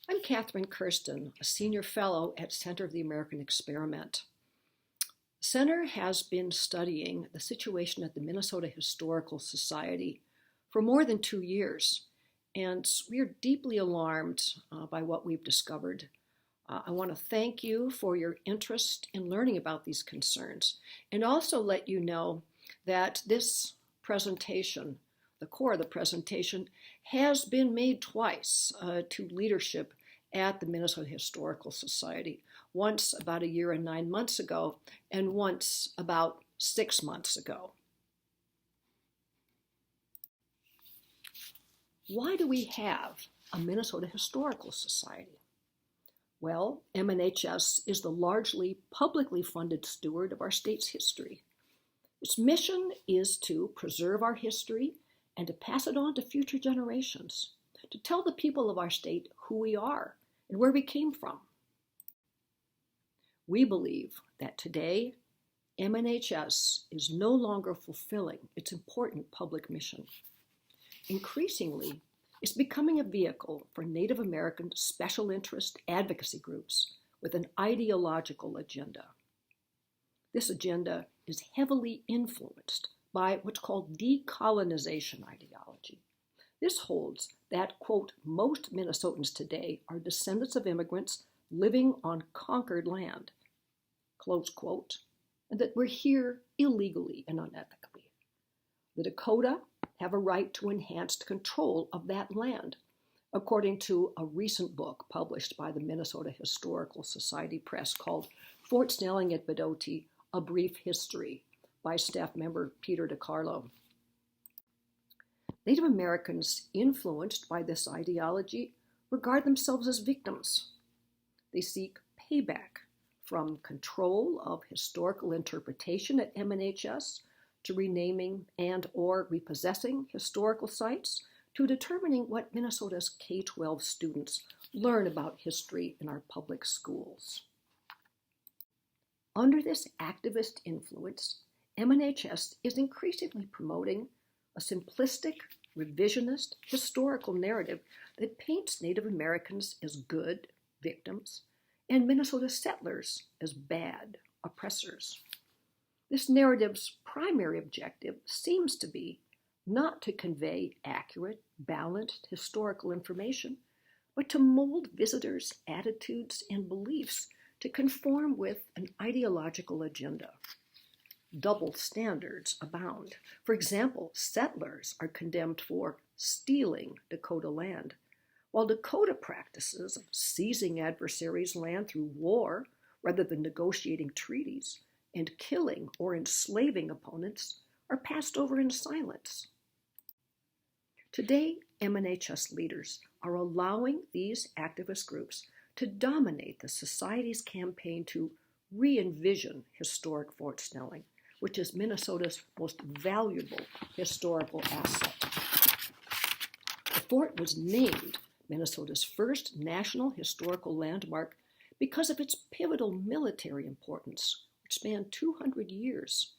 I'm Katherine Kersten, a senior fellow at Center of the American Experiment. The Center has been studying the situation at the Minnesota Historical Society for more than 2 years, and we are deeply alarmed by what we've discovered. I want to thank you for your interest in learning about these concerns, and also let you know that this presentation, the core of the presentation, has been made twice to leadership at the Minnesota Historical Society, once about 1 year and 9 months ago, and once about 6 months ago. Why do we have a Minnesota Historical Society? Well, MNHS is the largely publicly funded steward of our state's history. Its mission is to preserve our history and to pass it on to future generations, to tell the people of our state who we are and where we came from. We believe that today, MNHS is no longer fulfilling its important public mission. Increasingly, it's becoming a vehicle for Native American special interest advocacy groups with an ideological agenda. This agenda is heavily influenced by what's called decolonization ideology. This holds that, quote, most Minnesotans today are descendants of immigrants living on conquered land, close quote, and that we're here illegally and unethically. The Dakota have a right to enhanced control of that land, according to a recent book published by the Minnesota Historical Society Press called Fort Snelling at Bidoti, A Brief History, by staff member Peter DiCarlo. Native Americans influenced by this ideology regard themselves as victims. They seek payback from control of historical interpretation at MNHS to renaming and or repossessing historical sites to determining what Minnesota's K-12 students learn about history in our public schools. Under this activist influence, MNHS is increasingly promoting a simplistic, revisionist, historical narrative that paints Native Americans as good victims and Minnesota settlers as bad oppressors. This narrative's primary objective seems to be not to convey accurate, balanced historical information, but to mold visitors' attitudes and beliefs to conform with an ideological agenda. Double standards abound. For example, settlers are condemned for stealing Dakota land, while Dakota practices of seizing adversaries' land through war rather than negotiating treaties and killing or enslaving opponents are passed over in silence. Today, MNHS leaders are allowing these activist groups to dominate the society's campaign to re-envision historic Fort Snelling, which is Minnesota's most valuable historical asset. The fort was named Minnesota's first national historical landmark because of its pivotal military importance, which spanned 200 years.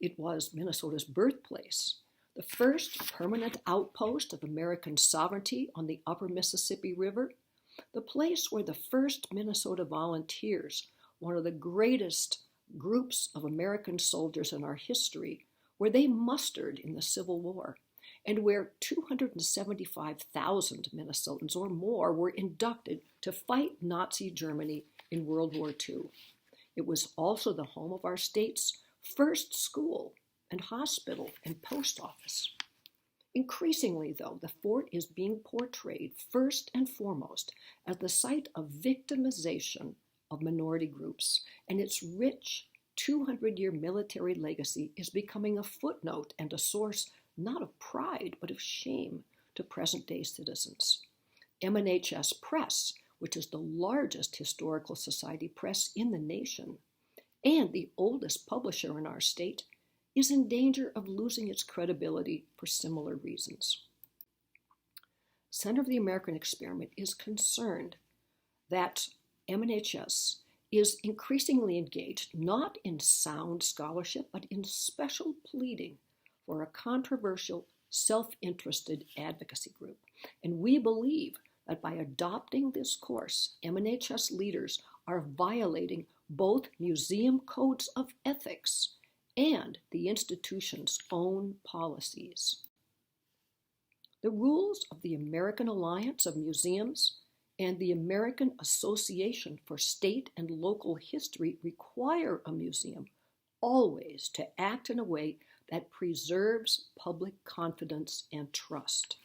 It was Minnesota's birthplace, the first permanent outpost of American sovereignty on the upper Mississippi River, the place where the first Minnesota Volunteers, one of the greatest groups of American soldiers in our history, where they mustered in the Civil War, and where 275,000 Minnesotans or more were inducted to fight Nazi Germany in World War II. It was also the home of our state's first school and hospital and post office. Increasingly, though, the fort is being portrayed first and foremost as the site of victimization of minority groups, and its rich 200-year military legacy is becoming a footnote and a source not of pride but of shame to present-day citizens. MNHS Press, which is the largest historical society press in the nation and the oldest publisher in our state, is in danger of losing its credibility for similar reasons. Center of the American Experiment is concerned that MNHS is increasingly engaged not in sound scholarship, but in special pleading for a controversial, self-interested advocacy group. And we believe that by adopting this course, MNHS leaders are violating both museum codes of ethics and the institution's own policies. The rules of the American Alliance of Museums and the American Association for State and Local History require a museum always to act in a way that preserves public confidence and trust.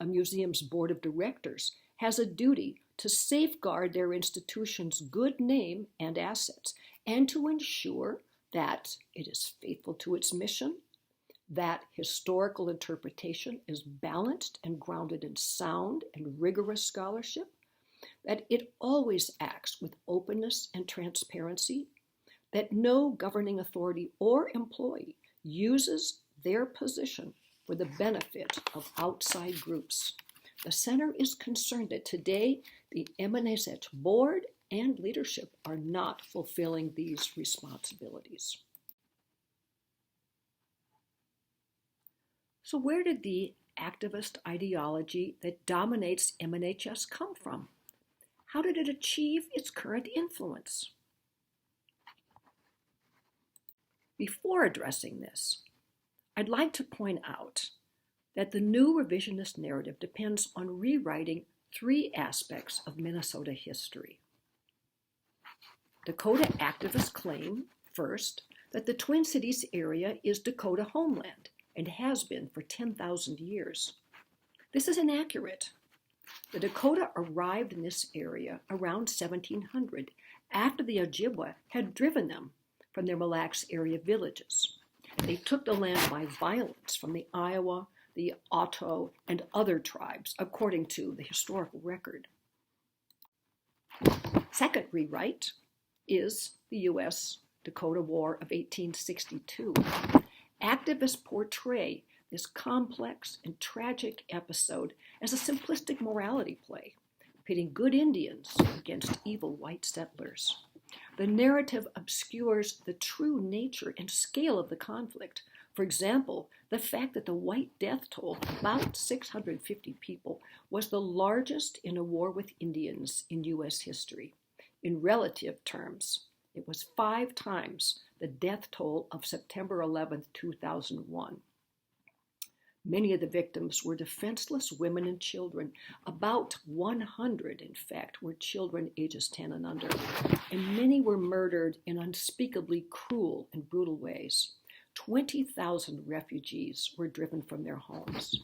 A museum's board of directors has a duty to safeguard their institution's good name and assets, and to ensure that it is faithful to its mission, that historical interpretation is balanced and grounded in sound and rigorous scholarship, that it always acts with openness and transparency, that no governing authority or employee uses their position for the benefit of outside groups. The Center is concerned that today the MNHS board and leadership are not fulfilling these responsibilities. So where did the activist ideology that dominates MNHS come from? How did it achieve its current influence? Before addressing this, I'd like to point out that the new revisionist narrative depends on rewriting three aspects of Minnesota history. Dakota activists claim, first, that the Twin Cities area is Dakota homeland and has been for 10,000 years. This is inaccurate. The Dakota arrived in this area around 1700 after the Ojibwa had driven them from their Mille Lacs area villages. They took the land by violence from the Iowa, the Oto, and other tribes, according to the historical record. Second rewrite is the U.S. Dakota War of 1862. Activists portray this complex and tragic episode as a simplistic morality play, pitting good Indians against evil white settlers. The narrative obscures the true nature and scale of the conflict. For example, the fact that the white death toll, about 650 people, was the largest in a war with Indians in U.S. history. In relative terms, it was 5 times the death toll of September 11, 2001. Many of the victims were defenseless women and children. About 100, in fact, were children ages 10 and under, and many were murdered in unspeakably cruel and brutal ways. 20,000 refugees were driven from their homes.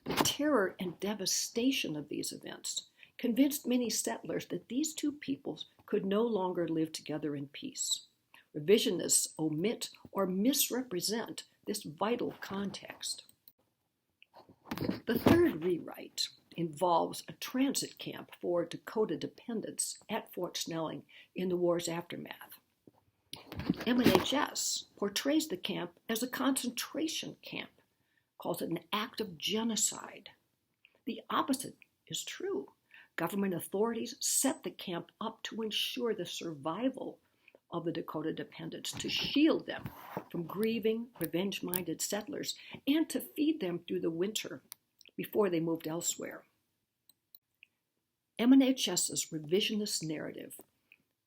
The terror and devastation of these events convinced many settlers that these two peoples could no longer live together in peace. Revisionists omit or misrepresent this vital context. The third rewrite involves a transit camp for Dakota dependents at Fort Snelling in the war's aftermath. MNHS portrays the camp as a concentration camp, calls it an act of genocide. The opposite is true. Government authorities set the camp up to ensure the survival of the Dakota dependents, to shield them from grieving, revenge-minded settlers, and to feed them through the winter before they moved elsewhere. MNHS's revisionist narrative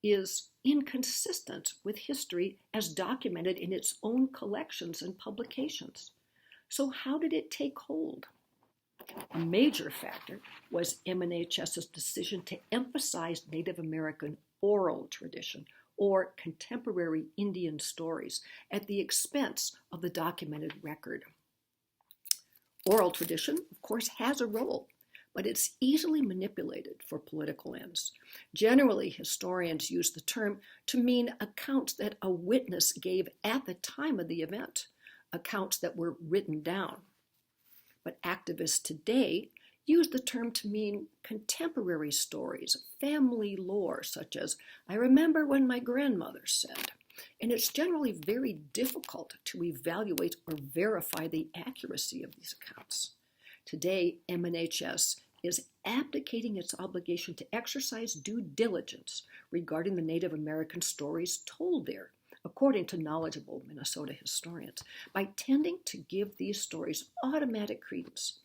is inconsistent with history as documented in its own collections and publications. So how did it take hold? A major factor was MNHS's decision to emphasize Native American oral tradition or contemporary Indian stories at the expense of the documented record. Oral tradition, of course, has a role, but it's easily manipulated for political ends. Generally, historians use the term to mean accounts that a witness gave at the time of the event, accounts that were written down. But activists today use the term to mean contemporary stories, family lore, such as, "I remember when my grandmother said." And it's generally very difficult to evaluate or verify the accuracy of these accounts. Today, MNHS is abdicating its obligation to exercise due diligence regarding the Native American stories told there, according to knowledgeable Minnesota historians, by tending to give these stories automatic credence.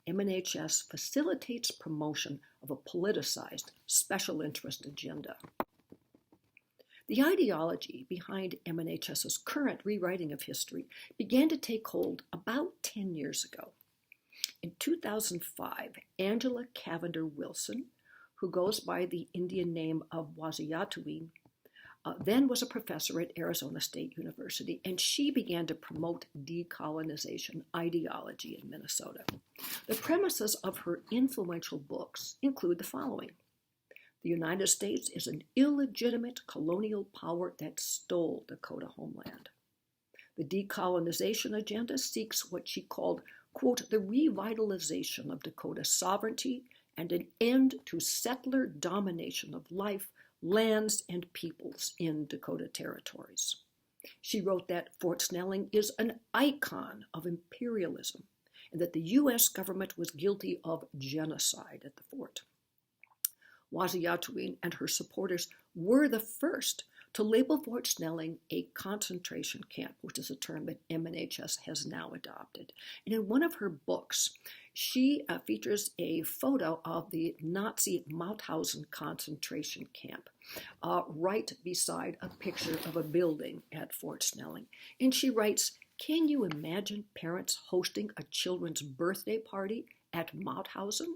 MNHS facilitates promotion of a politicized special interest agenda. The ideology behind MNHS's current rewriting of history began to take hold about 10 years ago. In 2005, Angela Cavender Wilson, who goes by the Indian name of Waziatowin, then was a professor at Arizona State University, and she began to promote decolonization ideology in Minnesota. The premises of her influential books include the following. The United States is an illegitimate colonial power that stole Dakota homeland. The decolonization agenda seeks what she called, quote, the revitalization of Dakota sovereignty and an end to settler domination of life, lands, and peoples in Dakota territories. She wrote that Fort Snelling is an icon of imperialism and that the U.S. government was guilty of genocide at the fort. Waziatowin and her supporters were the first to label Fort Snelling a concentration camp, which is a term that MNHS has now adopted. And in one of her books, she features a photo of the Nazi Mauthausen concentration camp right beside a picture of a building at Fort Snelling. And she writes, can you imagine parents hosting a children's birthday party at Mauthausen,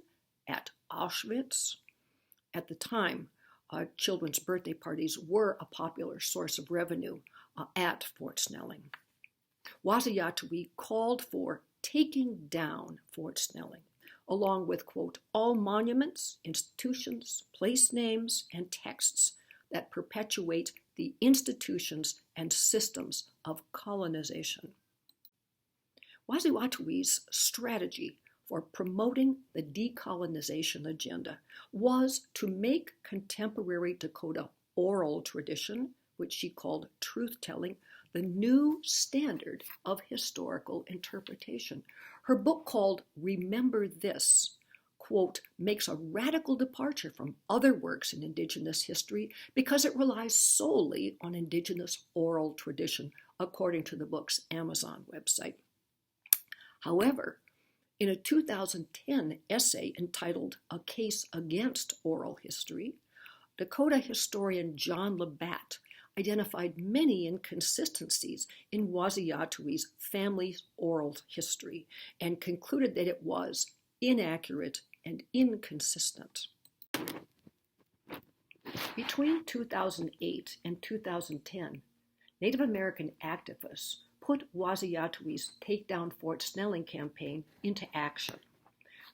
at Auschwitz? At the time, children's birthday parties were a popular source of revenue at Fort Snelling. Waziatowin called for taking down Fort Snelling, along with, quote, all monuments, institutions, place names, and texts that perpetuate the institutions and systems of colonization. Waziatowin's strategy for promoting the decolonization agenda was to make contemporary Dakota oral tradition, which she called truth-telling, the new standard of historical interpretation. Her book called Remember This, quote, makes a radical departure from other works in Indigenous history because it relies solely on Indigenous oral tradition, according to the book's Amazon website. However, in a 2010 essay entitled A Case Against Oral History, Dakota historian John Labatt identified many inconsistencies in Waziatowin's family's oral history and concluded that it was inaccurate and inconsistent. Between 2008 and 2010, Native American activists put Waziatowin's Take Down Fort Snelling campaign into action.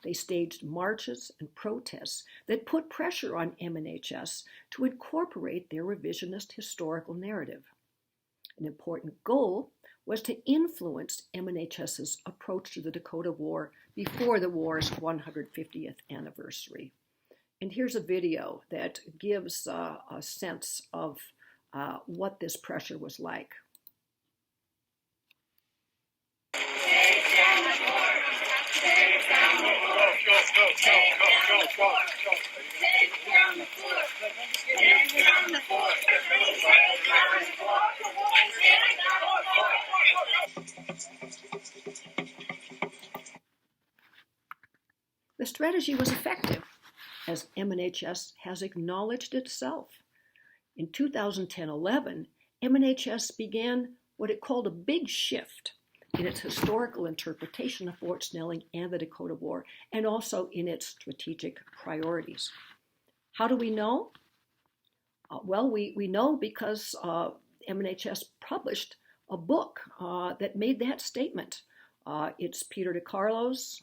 They staged marches and protests that put pressure on MNHS to incorporate their revisionist historical narrative. An important goal was to influence MNHS's approach to the Dakota War before the war's 150th anniversary. And here's a video that gives a sense of what this pressure was like. The strategy was effective, as MNHS has acknowledged itself. In 2010-11, MNHS began what it called a big shift in its historical interpretation of Fort Snelling and the Dakota War, and also in its strategic priorities. How do we know? Well, we know because MNHS published a book that made that statement. It's Peter DeCarlo's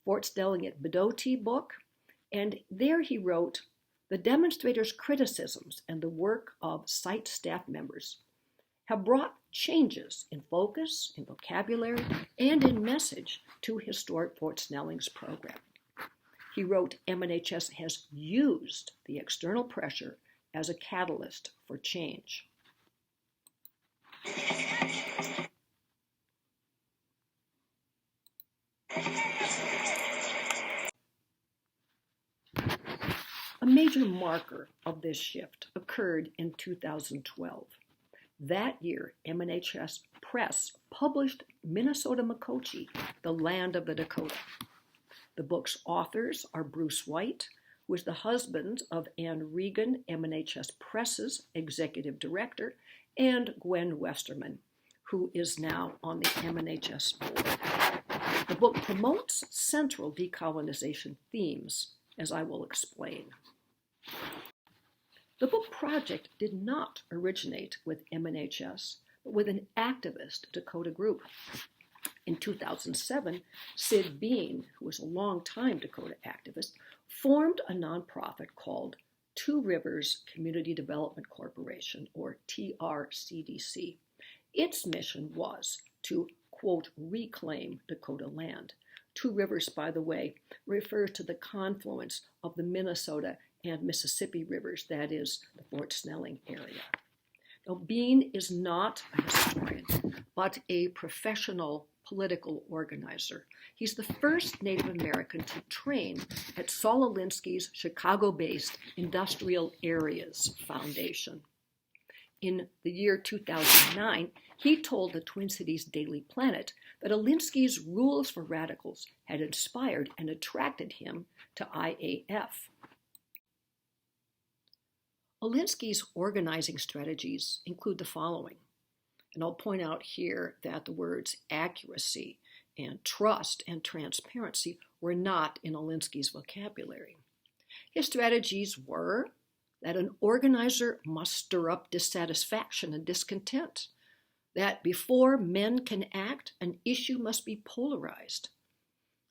Fort Snelling at Bedoti book, and there he wrote, the demonstrators' criticisms and the work of site staff members have brought changes in focus, in vocabulary, and in message to historic Fort Snelling's program. He wrote, MNHS has used the external pressure as a catalyst for change. A major marker of this shift occurred in 2012. That year, MNHS Press published Minnesota Makoche, the Land of the Dakota. The book's authors are Bruce White, who is the husband of Anne Regan, MNHS Press's executive director, and Gwen Westerman, who is now on the MNHS board. The book promotes central decolonization themes, as I will explain. The book project did not originate with MNHS, but with an activist Dakota group. In 2007, Sid Bean, who was a longtime Dakota activist, formed a nonprofit called Two Rivers Community Development Corporation, or TRCDC. Its mission was to, quote, reclaim Dakota land. Two Rivers, by the way, refers to the confluence of the Minnesota and Mississippi rivers, that is, the Fort Snelling area. Now, Bean is not a historian, but a professional political organizer. He's the first Native American to train at Saul Alinsky's Chicago-based Industrial Areas Foundation. In the year 2009, he told the Twin Cities Daily Planet that Alinsky's rules for radicals had inspired and attracted him to IAF. Alinsky's organizing strategies include the following, and I'll point out here that the words accuracy and trust and transparency were not in Alinsky's vocabulary. His strategies were that an organizer must stir up dissatisfaction and discontent, that before men can act, an issue must be polarized,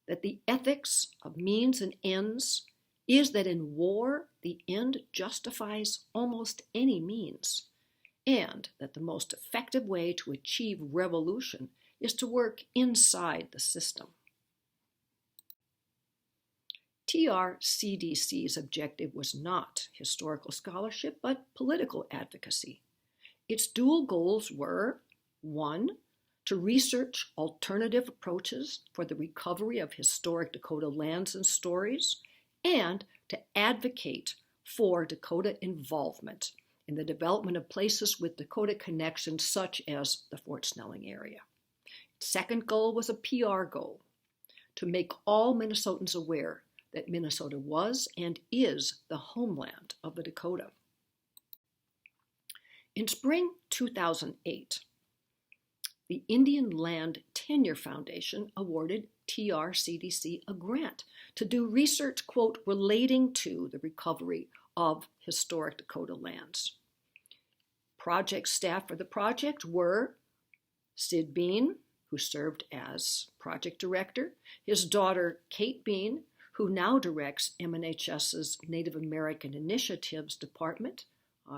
that the ethics of means and ends is that in war, the end justifies almost any means, and that the most effective way to achieve revolution is to work inside the system. TRCDC's objective was not historical scholarship, but political advocacy. Its dual goals were, 1, to research alternative approaches for the recovery of historic Dakota lands and stories, and to advocate for Dakota involvement in the development of places with Dakota connections such as the Fort Snelling area. Its second goal was a PR goal, to make all Minnesotans aware that Minnesota was and is the homeland of the Dakota. In spring 2008, the Indian Land Tenure Foundation awarded TRCDC a grant to do research, quote, relating to the recovery of historic Dakota lands. Project staff for the project were Sid Bean, who served as project director, his daughter Kate Bean, who now directs MNHS's Native American Initiatives Department.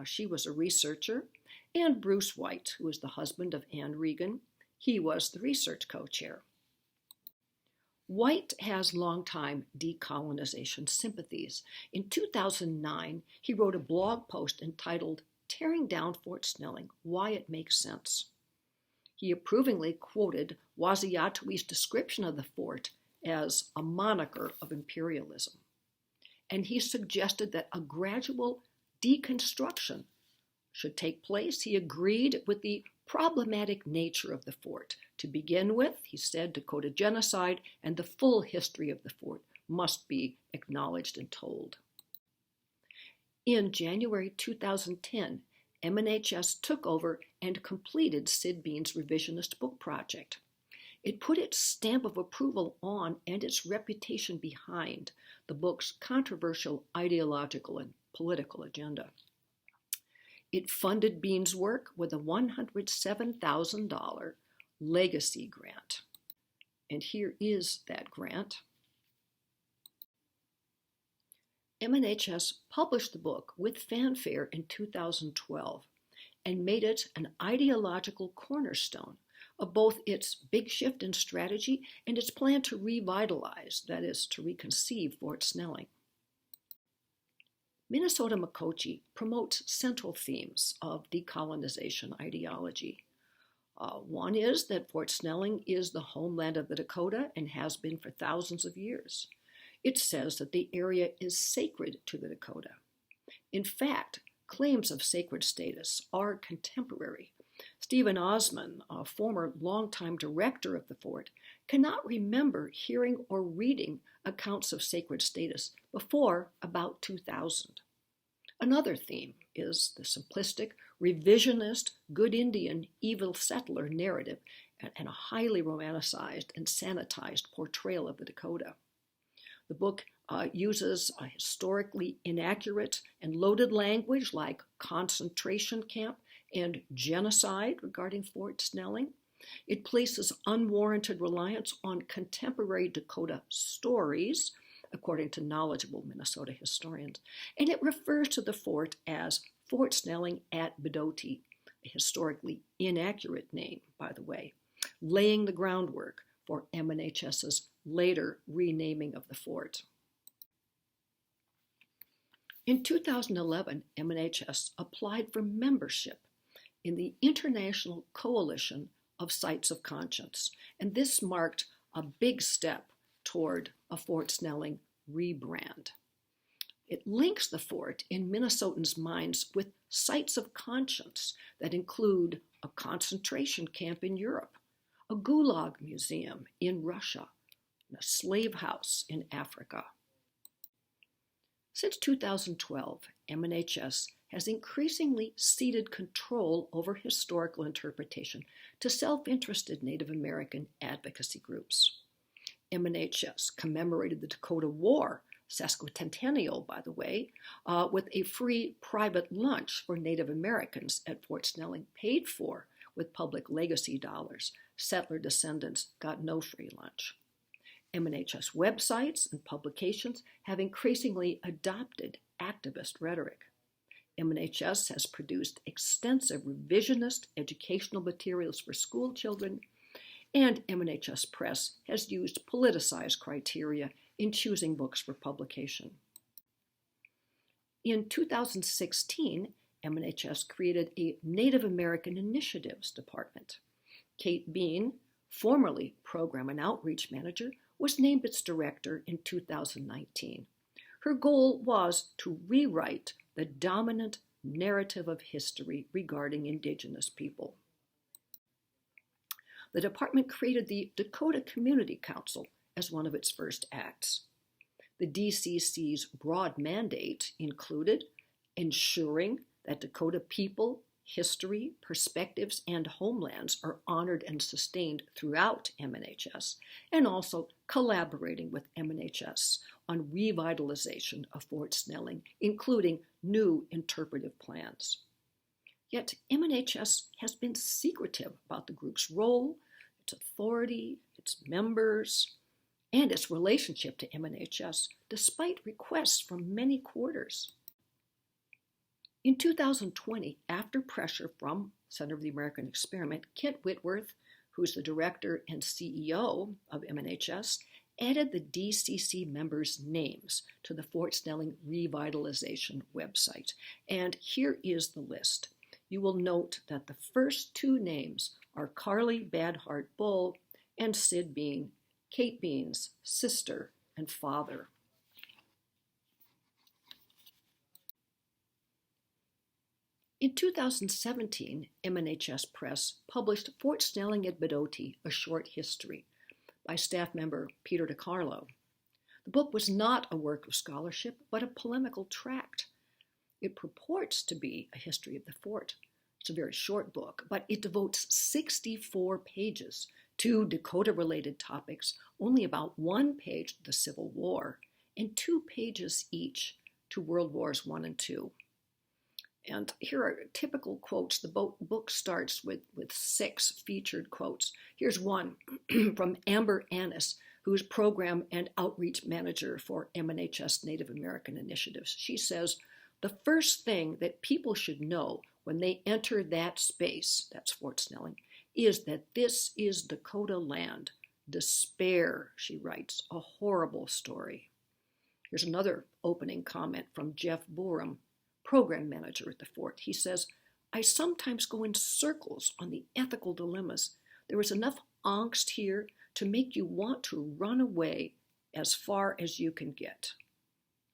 She was a researcher, and Bruce White, who is the husband of Anne Regan. He was the research co-chair. White has longtime decolonization sympathies. In 2009, he wrote a blog post entitled Tearing Down Fort Snelling, Why It Makes Sense. He approvingly quoted Waziatui's description of the fort as a moniker of imperialism. And he suggested that a gradual deconstruction should take place. He agreed with the problematic nature of the fort. To begin with, he said, Dakota genocide and the full history of the fort must be acknowledged and told. In January 2010, MNHS took over and completed Sid Bean's revisionist book project. It put its stamp of approval on and its reputation behind the book's controversial ideological and political agenda. It funded Bean's work with a $107,000 legacy grant. And here is that grant. MNHS published the book with fanfare in 2012 and made it an ideological cornerstone of both its big shift in strategy and its plan to revitalize, that is, to reconceive Fort Snelling. Minnesota Makochi promotes central themes of decolonization ideology. One is that Fort Snelling is the homeland of the Dakota and has been for thousands of years. It says that the area is sacred to the Dakota. In fact, claims of sacred status are contemporary. Stephen Osman, a former longtime director of the fort, cannot remember hearing or reading accounts of sacred status before about 2000. Another theme is the simplistic, revisionist, good Indian, evil settler narrative and a highly romanticized and sanitized portrayal of the Dakota. The book uses a historically inaccurate and loaded language like concentration camp and genocide regarding Fort Snelling. It places unwarranted reliance on contemporary Dakota stories, according to knowledgeable Minnesota historians, and it refers to the fort as Fort Snelling at Bedotee, a historically inaccurate name, by the way, laying the groundwork for MNHS's later renaming of the fort. In 2011, MNHS applied for membership in the International Coalition of Sites of Conscience, and this marked a big step toward a Fort Snelling rebrand. It links the fort in Minnesotans' minds with sites of conscience that include a concentration camp in Europe, a gulag museum in Russia, and a slave house in Africa. Since 2012, MNHS has increasingly ceded control over historical interpretation to self-interested Native American advocacy groups. MNHS commemorated the Dakota War, sesquicentennial, by the way, with a free private lunch for Native Americans at Fort Snelling, paid for with public legacy dollars. Settler descendants got no free lunch. MNHS websites and publications have increasingly adopted activist rhetoric. MNHS has produced extensive revisionist educational materials for school children, and MNHS Press has used politicized criteria in choosing books for publication. In 2016, MNHS created a Native American Initiatives Department. Kate Bean, formerly Program and Outreach Manager, was named its director in 2019. Her goal was to rewrite the dominant narrative of history regarding Indigenous people. The department created the Dakota Community Council as one of its first acts. The DCC's broad mandate included ensuring that Dakota people, history, perspectives, and homelands are honored and sustained throughout MNHS, and also collaborating with MNHS on revitalization of Fort Snelling, including new interpretive plans. Yet MNHS has been secretive about the group's role, its authority, its members, and its relationship to MNHS, despite requests from many quarters. In 2020, after pressure from Center for the American Experiment, Kent Whitworth, who's the director and CEO of MNHS, added the DCC members' names to the Fort Snelling Revitalization website. And here is the list. You will note that the first two names are Carly Badhart Bull and Sid Bean, Kate Bean's sister and father. In 2017, MNHS Press published Fort Snelling at Bedotee, A Short History, by staff member Peter DiCarlo. The book was not a work of scholarship, but a polemical tract. It purports to be a history of the fort. It's a very short book, but it devotes 64 pages to Dakota-related topics, only about 1 page to the Civil War, and 2 pages each to World Wars I and II. And here are typical quotes. The book starts with 6 featured quotes. Here's one from Amber Annis, who is Program and Outreach Manager for MNHS Native American Initiatives. She says, "The first thing that people should know when they enter that space," that's Fort Snelling, "is that this is Dakota land. Despair," she writes, "a horrible story." Here's another opening comment from Jeff Borum, Program Manager at the fort. He says, "I sometimes go in circles on the ethical dilemmas. There is enough angst here to make you want to run away as far as you can get."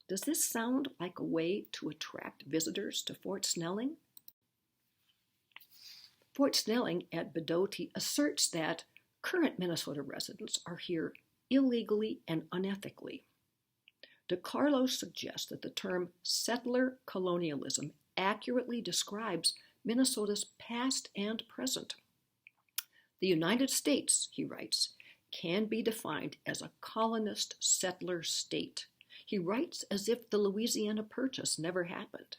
Does this sound like a way to attract visitors to Fort Snelling? Fort Snelling at Bedotee asserts that, Current Minnesota residents are here illegally and unethically. DeCarlo suggests that the term settler colonialism accurately describes Minnesota's past and present. The United States, he writes, can be defined as a colonist settler state. He writes as if the Louisiana Purchase never happened.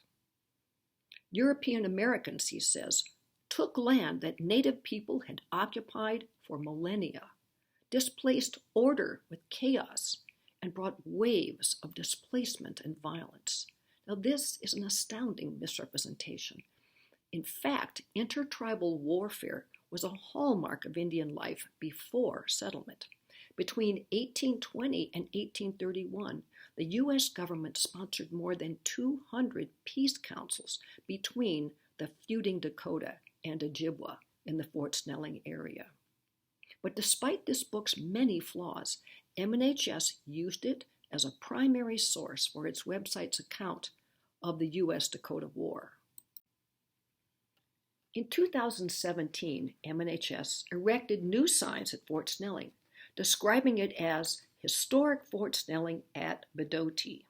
European Americans, he says, took land that native people had occupied for millennia, displaced order with chaos, and brought waves of displacement and violence. Now, this is an astounding misrepresentation. In fact, intertribal warfare was a hallmark of Indian life before settlement. Between 1820 and 1831, the U.S. government sponsored more than 200 peace councils between the feuding Dakota and Ojibwa in the Fort Snelling area. But despite this book's many flaws, MNHS used it as a primary source for its website's account of the U.S. Dakota War. In 2017, MNHS erected new signs at Fort Snelling, describing it as Historic Fort Snelling at Bedotee.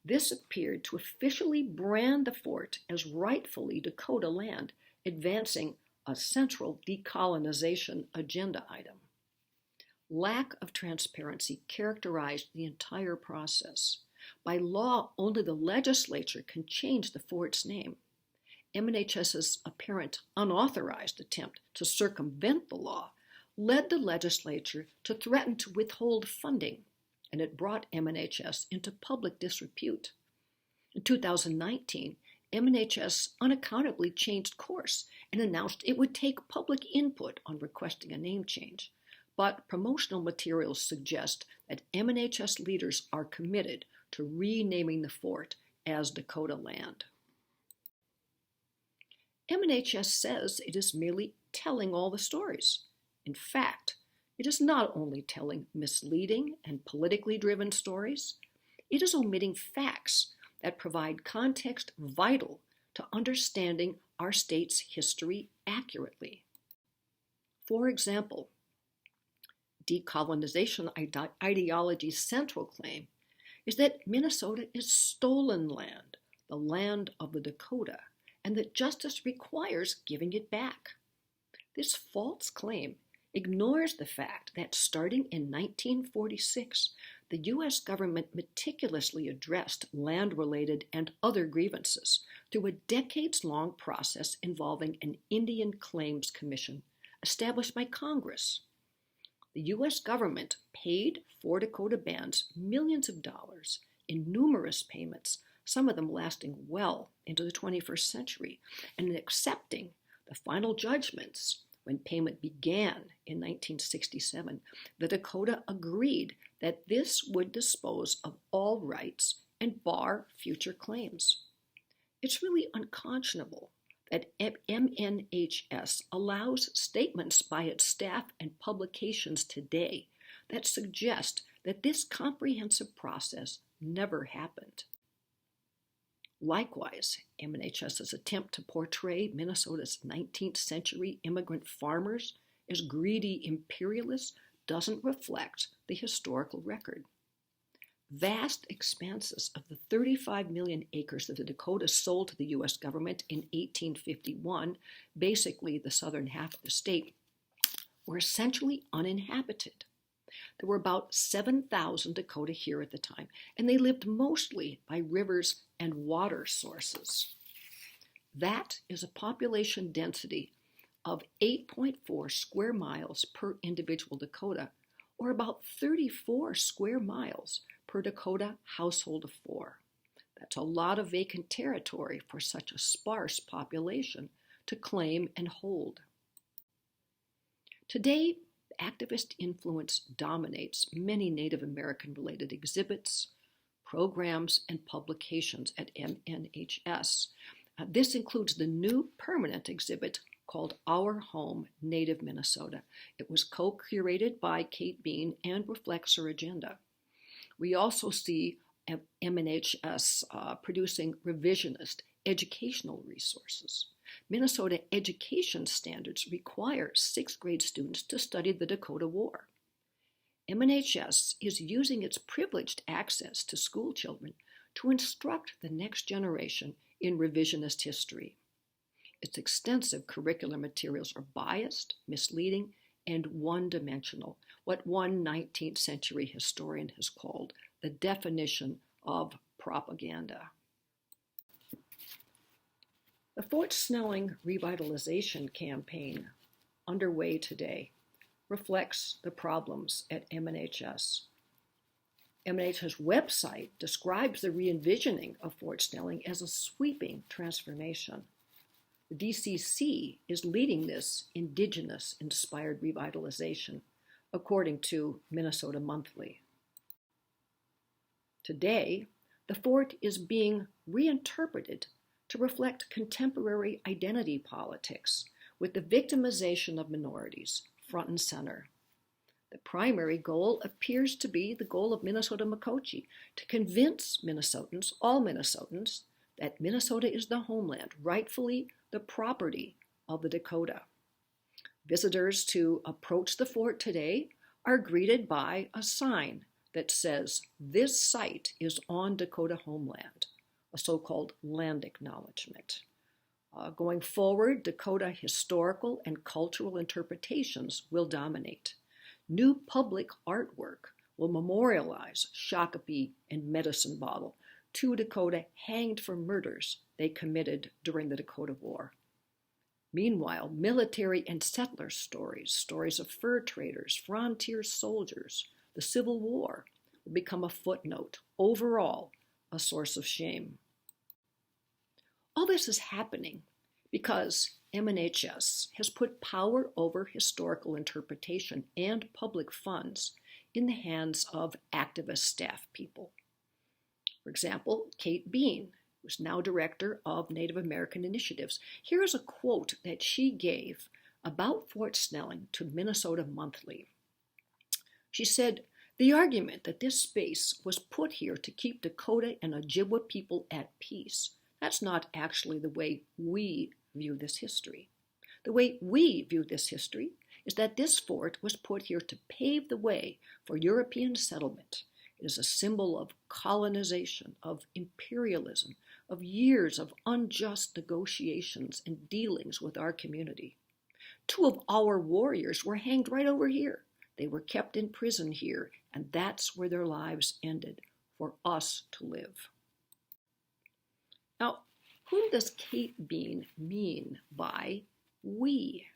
This appeared to officially brand the fort as rightfully Dakota land, advancing a central decolonization agenda item. Lack of transparency characterized the entire process. By law, only the legislature can change the fort's name. MNHS's apparent unauthorized attempt to circumvent the law led the legislature to threaten to withhold funding, and it brought MNHS into public disrepute. In 2019, MNHS unaccountably changed course and announced it would take public input on requesting a name change. But promotional materials suggest that MNHS leaders are committed to renaming the fort as Dakota land. MNHS says it is merely telling all the stories. In fact, it is not only telling misleading and politically driven stories, it is omitting facts that provide context vital to understanding our state's history accurately. For example, Decolonization Ideology's central claim is that Minnesota is stolen land, the land of the Dakota, and that justice requires giving it back. This false claim ignores the fact that starting in 1946, the U.S. government meticulously addressed land-related and other grievances through a decades-long process involving an Indian Claims Commission established by Congress. The U.S. government paid for Dakota bands millions of dollars in numerous payments, some of them lasting well into the 21st century, and in accepting the final judgments when payment began in 1967, the Dakota agreed that this would dispose of all rights and bar future claims. It's really unconscionable that MNHS allows statements by its staff and publications today that suggest that this comprehensive process never happened. Likewise, MNHS's attempt to portray Minnesota's 19th century immigrant farmers as greedy imperialists doesn't reflect the historical record. Vast expanses of the 35 million acres that the Dakotas sold to the U.S. government in 1851, basically the southern half of the state, were essentially uninhabited. There were about 7,000 Dakota here at the time, and they lived mostly by rivers and water sources. That is a population density of 8.4 square miles per individual Dakota, or about 34 square miles per Dakota household of 4. That's a lot of vacant territory for such a sparse population to claim and hold. Today, activist influence dominates many Native American-related exhibits, programs, and publications at MNHS. This includes the new permanent exhibit called Our Home, Native Minnesota. It was co-curated by Kate Bean and reflects her agenda. We also see MNHS producing revisionist educational resources. Minnesota education standards require 6th grade students to study the Dakota War. MNHS is using its privileged access to school children to instruct the next generation in revisionist history. Its extensive curricular materials are biased, misleading, and one-dimensional, what one 19th century historian has called the definition of propaganda. The Fort Snelling revitalization campaign underway today reflects the problems at MNHS. MNHS website describes the re-envisioning of Fort Snelling as a sweeping transformation. The DCC is leading this indigenous-inspired revitalization, according to Minnesota Monthly. Today, the fort is being reinterpreted to reflect contemporary identity politics with the victimization of minorities front and center. The primary goal appears to be the goal of Minnesota Makochi, to convince Minnesotans, all Minnesotans, that Minnesota is the homeland, rightfully the property of the Dakota. Visitors to approach the fort today are greeted by a sign that says, "This site is on Dakota homeland," a so-called land acknowledgement. Going forward, Dakota historical and cultural interpretations will dominate. New public artwork will memorialize Shakopee and Medicine Bottle, 2 Dakota hanged for murders they committed during the Dakota War. Meanwhile, military and settler stories, stories of fur traders, frontier soldiers, the Civil War, will become a footnote, overall a source of shame. All this is happening because MNHS has put power over historical interpretation and public funds in the hands of activist staff people. For example, Kate Bean, who's now director of Native American Initiatives. Here is a quote that she gave about Fort Snelling to Minnesota Monthly. She said, "The argument that this space was put here to keep Dakota and Ojibwa people at peace, that's not actually the way we view this history. The way we view this history is that this fort was put here to pave the way for European settlement. It is a symbol of colonization, of imperialism, of years of unjust negotiations and dealings with our community. 2 of our warriors were hanged right over here. They were kept in prison here, and that's where their lives ended, for us to live." Now, whom does Kate Bean mean by we?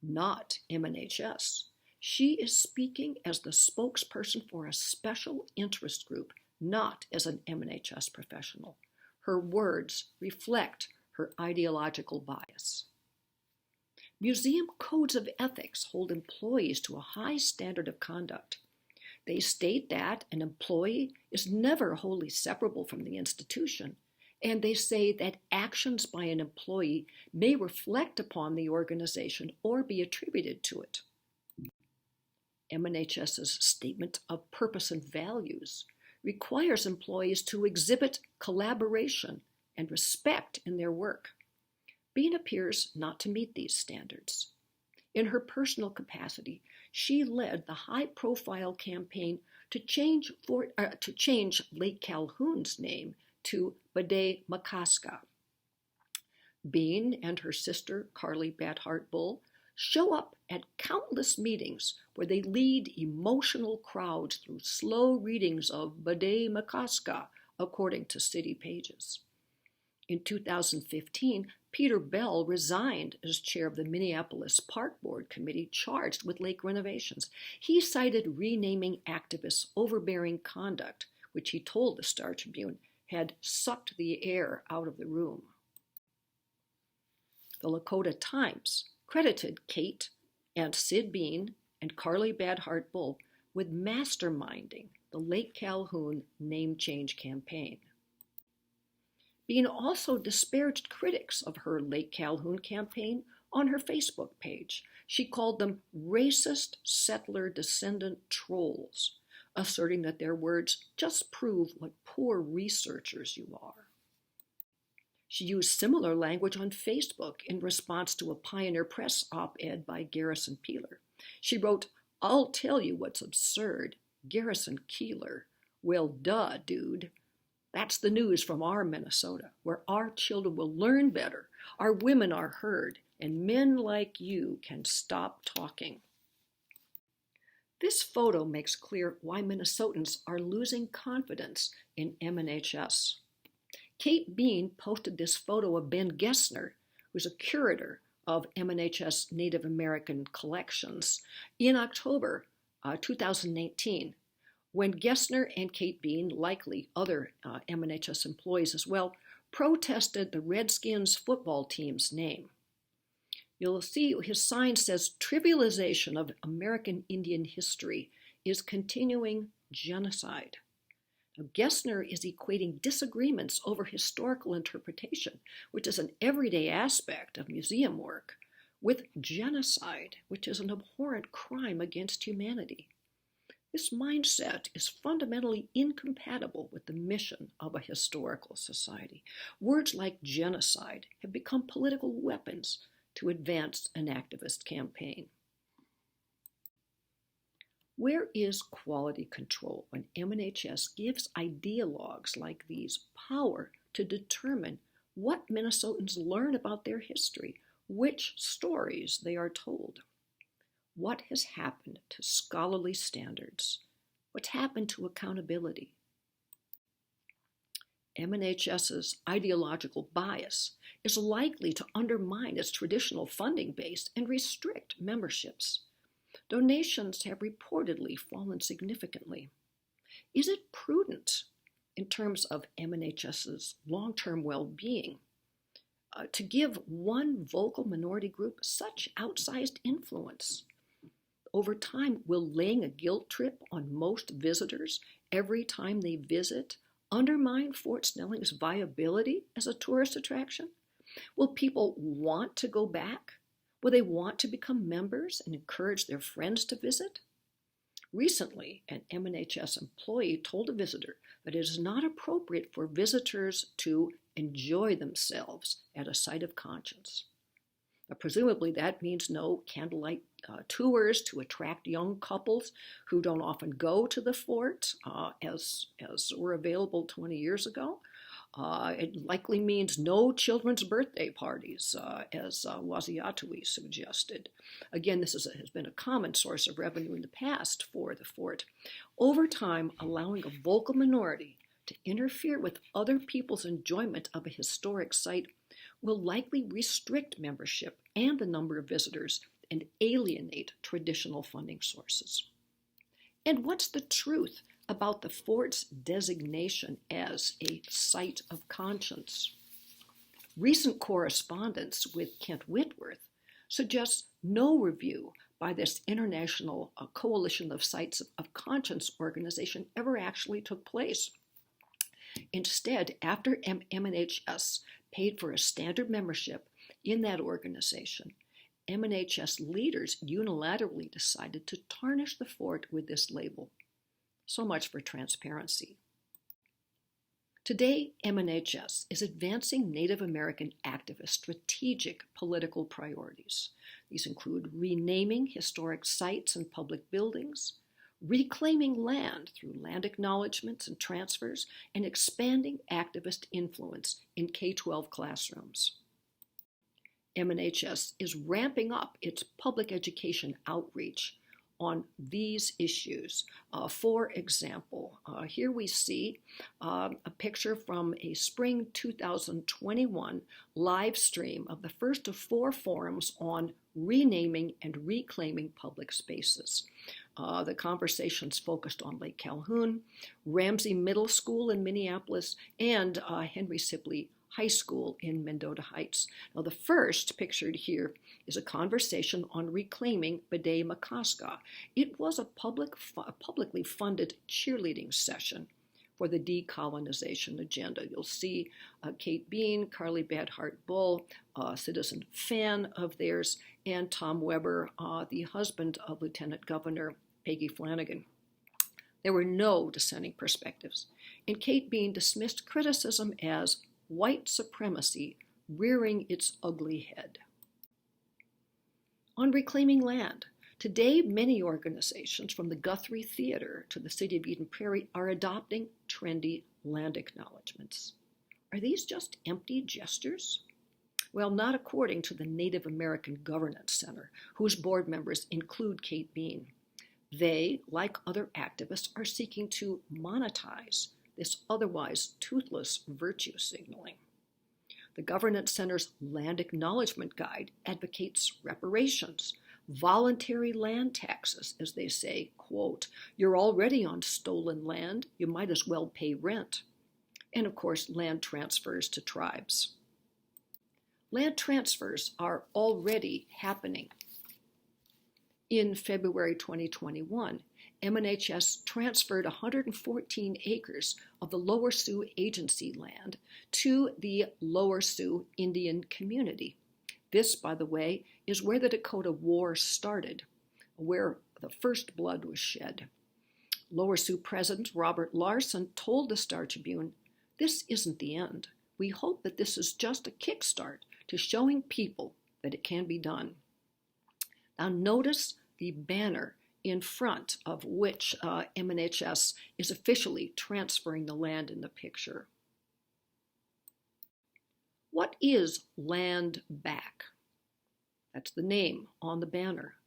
Not MNHS. She is speaking as the spokesperson for a special interest group, not as an MNHS professional. Her words reflect her ideological bias. Museum codes of ethics hold employees to a high standard of conduct. They state that an employee is never wholly separable from the institution, and they say that actions by an employee may reflect upon the organization or be attributed to it. MNHS's statement of purpose and values requires employees to exhibit collaboration and respect in their work. Bean appears not to meet these standards. In her personal capacity, she led the high-profile campaign to change Lake Calhoun's name to Bade-Makaska. Bean and her sister, Carly Bathart-Bull, show up at countless meetings where they lead emotional crowds through slow readings of Bade-Makaska, according to city pages. In 2015, Peter Bell resigned as chair of the Minneapolis Park Board Committee charged with lake renovations. He cited renaming activists' overbearing conduct, which he told the Star Tribune had sucked the air out of the room. The Lakota Times credited Kate and Sid Bean and Carly Bathart-Bull with masterminding the Lake Calhoun name change campaign. Bean also disparaged critics of her Lake Calhoun campaign on her Facebook page. She called them racist settler descendant trolls, asserting that their words just prove what poor researchers you are. She used similar language on Facebook in response to a Pioneer Press op-ed by Garrison Peeler. She wrote, "I'll tell you what's absurd. Garrison Keeler. Well, duh, dude. That's the news from our Minnesota, where our children will learn better, our women are heard, and men like you can stop talking." This photo makes clear why Minnesotans are losing confidence in MNHS. Kate Bean posted this photo of Ben Gessner, who's a curator of MNHS Native American collections, in October 2018, when Gessner and Kate Bean, likely other MNHS employees as well, protested the Redskins football team's name. You'll see his sign says, "Trivialization of American Indian history is continuing genocide." Now, Gessner is equating disagreements over historical interpretation, which is an everyday aspect of museum work, with genocide, which is an abhorrent crime against humanity. This mindset is fundamentally incompatible with the mission of a historical society. Words like genocide have become political weapons to advance an activist campaign. Where is quality control when MNHS gives ideologues like these power to determine what Minnesotans learn about their history, which stories they are told? What has happened to scholarly standards? What's happened to accountability? MNHS's ideological bias is likely to undermine its traditional funding base and restrict memberships. Donations have reportedly fallen significantly. Is it prudent, in terms of MNHS's long-term well-being, to give one vocal minority group such outsized influence? Over time, will laying a guilt trip on most visitors every time they visit undermine Fort Snelling's viability as a tourist attraction? Will people want to go back? Will they want to become members and encourage their friends to visit? Recently, an MNHS employee told a visitor that it is not appropriate for visitors to enjoy themselves at a site of conscience. Now, presumably that means no candlelight tours to attract young couples who don't often go to the fort as were available 20 years ago. It likely means no children's birthday parties, as Waziatui suggested. Again, this has been a common source of revenue in the past for the fort. Over time, allowing a vocal minority to interfere with other people's enjoyment of a historic site will likely restrict membership and the number of visitors and alienate traditional funding sources. And what's the truth about the fort's designation as a site of conscience? Recent correspondence with Kent Whitworth suggests no review by this international coalition of sites of conscience organization ever actually took place. Instead, after MNHS paid for a standard membership in that organization, MNHS leaders unilaterally decided to tarnish the fort with this label. So much for transparency. Today, MNHS is advancing Native American activists' strategic political priorities. These include renaming historic sites and public buildings, reclaiming land through land acknowledgments and transfers, and expanding activist influence in K-12 classrooms. MNHS is ramping up its public education outreach on these issues. For example, here we see a picture from a spring 2021 live stream of the first of 4 forums on renaming and reclaiming public spaces. The conversations focused on Lake Calhoun, Ramsey Middle School in Minneapolis, and Henry Sibley High School in Mendota Heights. Now, the first pictured here is a conversation on reclaiming Bede-Makaska. It was a publicly funded cheerleading session for the decolonization agenda. You'll see Kate Bean, Carly Badhart-Bull, a citizen fan of theirs, and Tom Weber, the husband of Lieutenant Governor Peggy Flanagan. There were no dissenting perspectives, and Kate Bean dismissed criticism as white supremacy rearing its ugly head. On reclaiming land, today many organizations from the Guthrie Theater to the City of Eden Prairie are adopting trendy land acknowledgments. Are these just empty gestures? Well, not according to the Native American Governance Center, whose board members include Kate Bean. They, like other activists, are seeking to monetize this otherwise toothless virtue signaling. The Governance Center's Land Acknowledgement Guide advocates reparations, voluntary land taxes, as they say, quote, "You're already on stolen land, you might as well pay rent," and of course, land transfers to tribes. Land transfers are already happening. In February 2021, MNHS transferred 114 acres of the Lower Sioux Agency land to the Lower Sioux Indian community. This, by the way, is where the Dakota War started, where the first blood was shed. Lower Sioux President Robert Larson told the Star Tribune, "This isn't the end. We hope that this is just a kickstart to showing people that it can be done." Now notice the banner in front of which MNHS is officially transferring the land in the picture. What is Land Back? That's the name on the banner.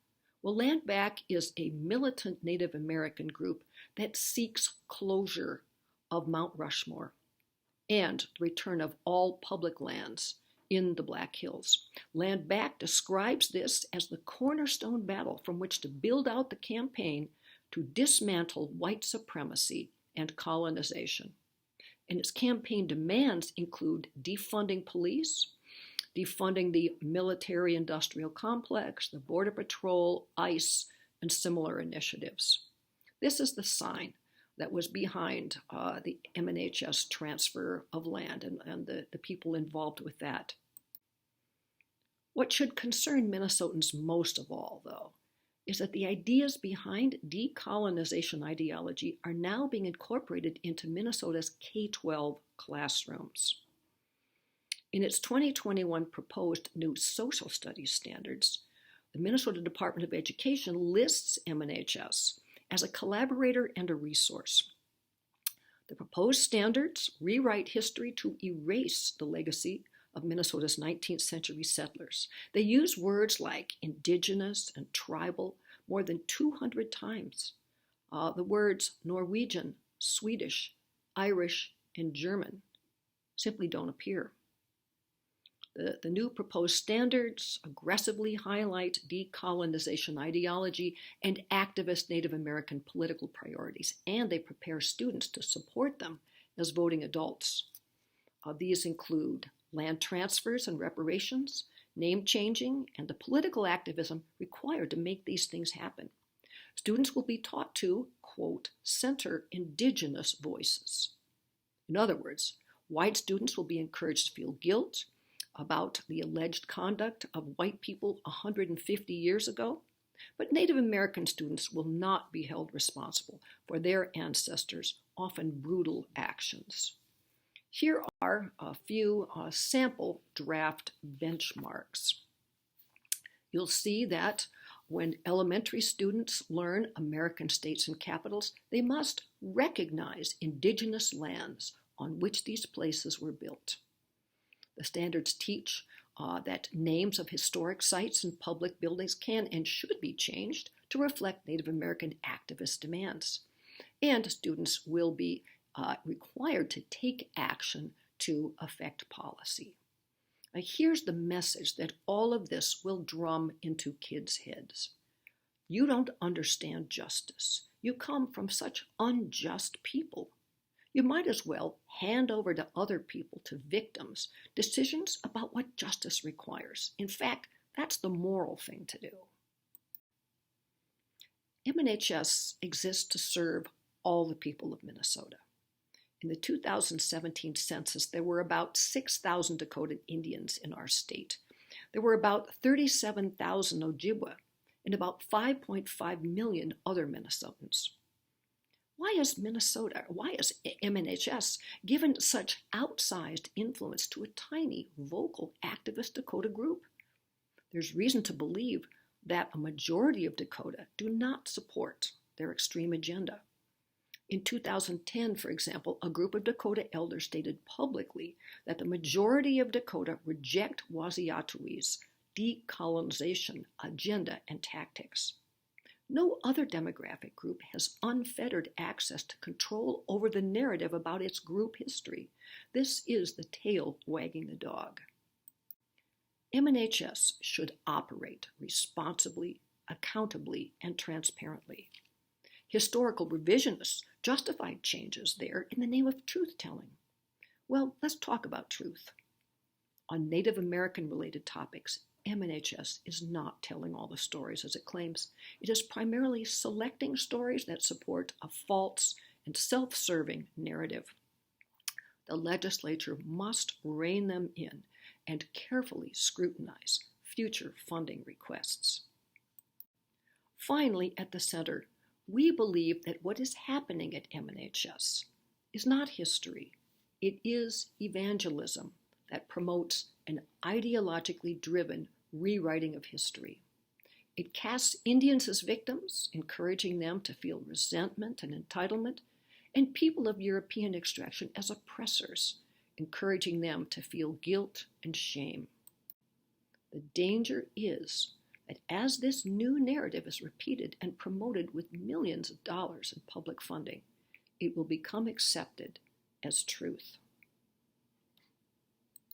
Well, Land Back is a militant Native American group that seeks closure of Mount Rushmore and the return of all public lands in the Black Hills. Land Back describes this as the cornerstone battle from which to build out the campaign to dismantle white supremacy and colonization. And its campaign demands include defunding police, defunding the military-industrial complex, the Border Patrol, ICE, and similar initiatives. This is the sign that was behind the MNHS transfer of land and the people involved with that. What should concern Minnesotans most of all, though, is that the ideas behind decolonization ideology are now being incorporated into Minnesota's K-12 classrooms. In its 2021 proposed new social studies standards, the Minnesota Department of Education lists MNHS as a collaborator and a resource. The proposed standards rewrite history to erase the legacy of Minnesota's 19th century settlers. They use words like indigenous and tribal more than 200 times. The words Norwegian, Swedish, Irish, and German simply don't appear. The new proposed standards aggressively highlight decolonization ideology and activist Native American political priorities, and they prepare students to support them as voting adults. These include land transfers and reparations, name changing, and the political activism required to make these things happen. Students will be taught to, quote, center indigenous voices. In other words, white students will be encouraged to feel guilt about the alleged conduct of white people 150 years ago, but Native American students will not be held responsible for their ancestors' often brutal actions. Here are a few sample draft benchmarks. You'll see that when elementary students learn American states and capitals, they must recognize indigenous lands on which these places were built. The standards teach that names of historic sites and public buildings can and should be changed to reflect Native American activist demands. And students will be required to take action to affect policy. Now, here's the message that all of this will drum into kids' heads. You don't understand justice. You come from such unjust people. You might as well hand over to other people, to victims, decisions about what justice requires. In fact, that's the moral thing to do. MNHS exists to serve all the people of Minnesota. In the 2017 census, there were about 6,000 Dakota Indians in our state. There were about 37,000 Ojibwa and about 5.5 million other Minnesotans. Why is MNHS given such outsized influence to a tiny, vocal, activist Dakota group? There's reason to believe that a majority of Dakota do not support their extreme agenda. In 2010, for example, a group of Dakota elders stated publicly that the majority of Dakota reject Waziatui's decolonization agenda and tactics. No other demographic group has unfettered access to control over the narrative about its group history. This is the tail wagging the dog. MNHS should operate responsibly, accountably, and transparently. Historical revisionists justified changes there in the name of truth-telling. Well, let's talk about truth. On Native American-related topics, MNHS is not telling all the stories as it claims. It is primarily selecting stories that support a false and self-serving narrative. The legislature must rein them in and carefully scrutinize future funding requests. Finally, at the center, we believe that what is happening at MNHS is not history. It is evangelism that promotes an ideologically driven rewriting of history. It casts Indians as victims, encouraging them to feel resentment and entitlement, and people of European extraction as oppressors, encouraging them to feel guilt and shame. The danger is that as this new narrative is repeated and promoted with millions of dollars in public funding, it will become accepted as truth.